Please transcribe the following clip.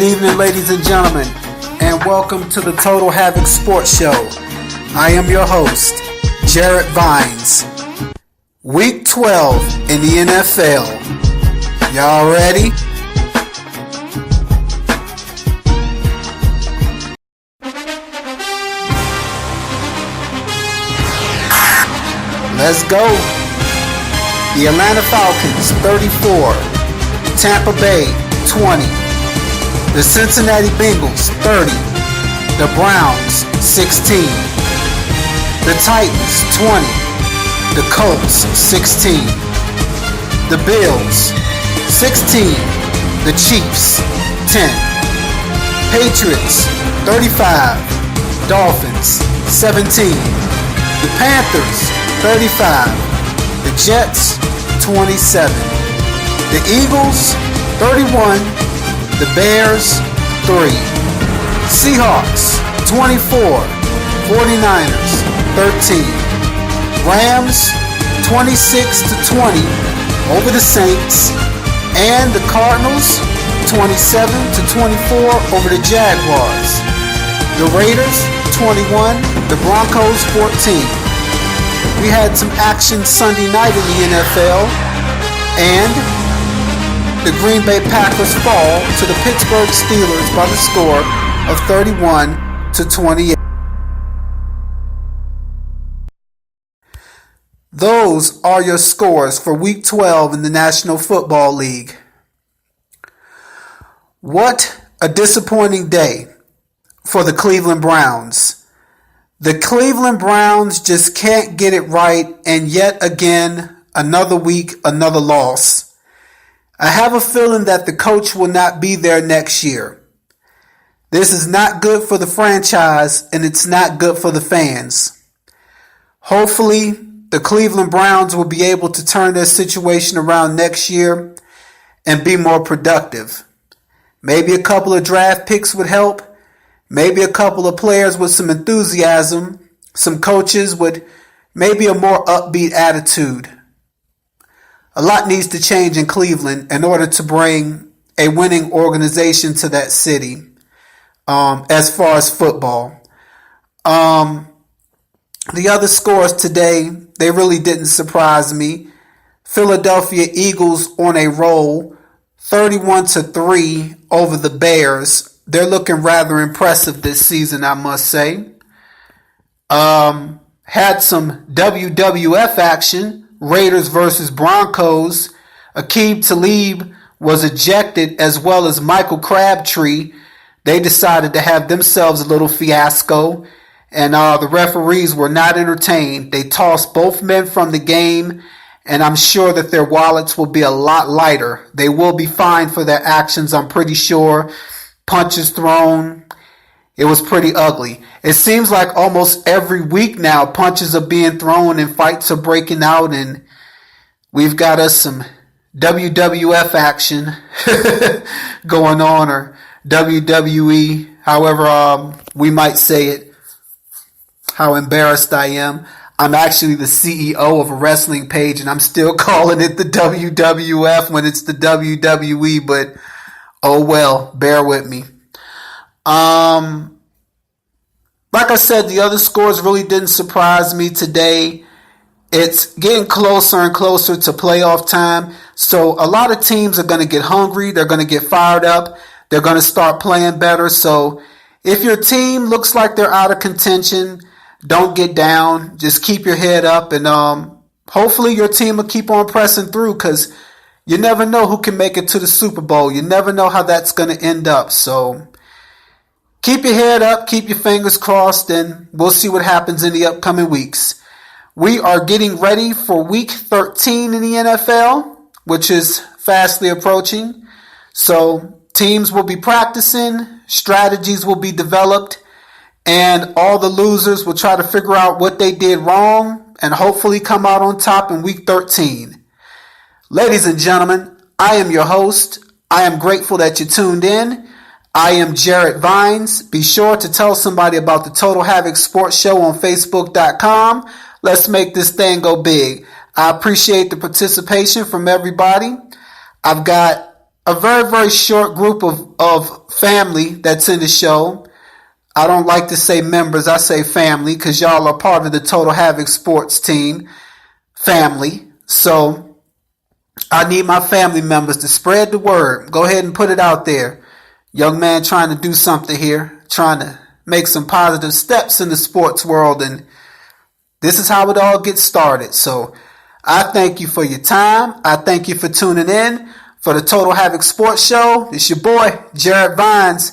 Good evening, ladies and gentlemen, and welcome to the Total Havoc Sports Show. I am your host, Jarrett Vines. Week 12 in the NFL. Y'all ready? Let's go. The Atlanta Falcons 34, Tampa Bay 20. The Cincinnati Bengals 30, the Browns 16. The Titans 20, the Colts 16. The Bills 16, the Chiefs 10. Patriots 35, Dolphins 17. The Panthers 35, the Jets 27. The Eagles 31, the Bears 3. Seahawks 24, 49ers 13. Rams 26-20 over the Saints, and the Cardinals 27-24 over the Jaguars. The Raiders 21, the Broncos 14. We had some action Sunday night in the NFL, and the Green Bay Packers fall to the Pittsburgh Steelers by the score of 31-28. Those are your scores for Week 12 in the National Football League. What a disappointing day for the Cleveland Browns. The Cleveland Browns just can't get it right, and yet again, another week, another loss. I have a feeling that the coach will not be there next year. This is not good for the franchise, and it's not good for the fans. Hopefully, the Cleveland Browns will be able to turn their situation around next year and be more productive. Maybe a couple of draft picks would help. Maybe a couple of players with some enthusiasm. Some coaches with maybe a more upbeat attitude. A lot needs to change in Cleveland in order to bring a winning organization to that city, as far as football. The other scores today, they really didn't surprise me. Philadelphia Eagles on a roll, 31-3 over the Bears. They're looking rather impressive this season, I must say. Had some WWF action. Raiders versus Broncos. Aqib Talib was ejected, as well as Michael Crabtree. They decided to have themselves a little fiasco, and the referees were not entertained. They tossed both men from the game, and I'm sure that their wallets will be a lot lighter. They will be fined for their actions, I'm pretty sure. Punches thrown. It was pretty ugly. It seems like almost every week now, punches are being thrown and fights are breaking out, and we've got us some WWF action going on, or WWE, however we might say it. How embarrassed I am. I'm actually the CEO of a wrestling page, and I'm still calling it the WWF when it's the WWE, but oh well, bear with me. Like I said, the other scores really didn't surprise me today. It's getting closer and closer to playoff time. So a lot of teams are going to get hungry. They're going to get fired up. They're going to start playing better. So if your team looks like they're out of contention, don't get down. Just keep your head up, and hopefully your team will keep on pressing through, because you never know who can make it to the Super Bowl. You never know how that's going to end up. So keep your head up, keep your fingers crossed, and we'll see what happens in the upcoming weeks. We are getting ready for Week 13 in the NFL, which is fastly approaching. So teams will be practicing, strategies will be developed, and all the losers will try to figure out what they did wrong and hopefully come out on top in Week 13. Ladies and gentlemen, I am your host. I am grateful that you tuned in. I am Jarrett Vines. Be sure to tell somebody about the Total Havoc Sports Show on Facebook.com. Let's make this thing go big. I appreciate the participation from everybody. I've got a very, very short group of family that's in the show. I don't like to say members, I say family, because y'all are part of the Total Havoc sports team family. So I need my family members to spread the word. Go ahead and put it out there. Young man trying to do something here, trying to make some positive steps in the sports world, and this is how it all gets started. So I thank you for your time. I thank you for tuning in for the Total Havoc Sports Show. It's your boy, Jared Vines.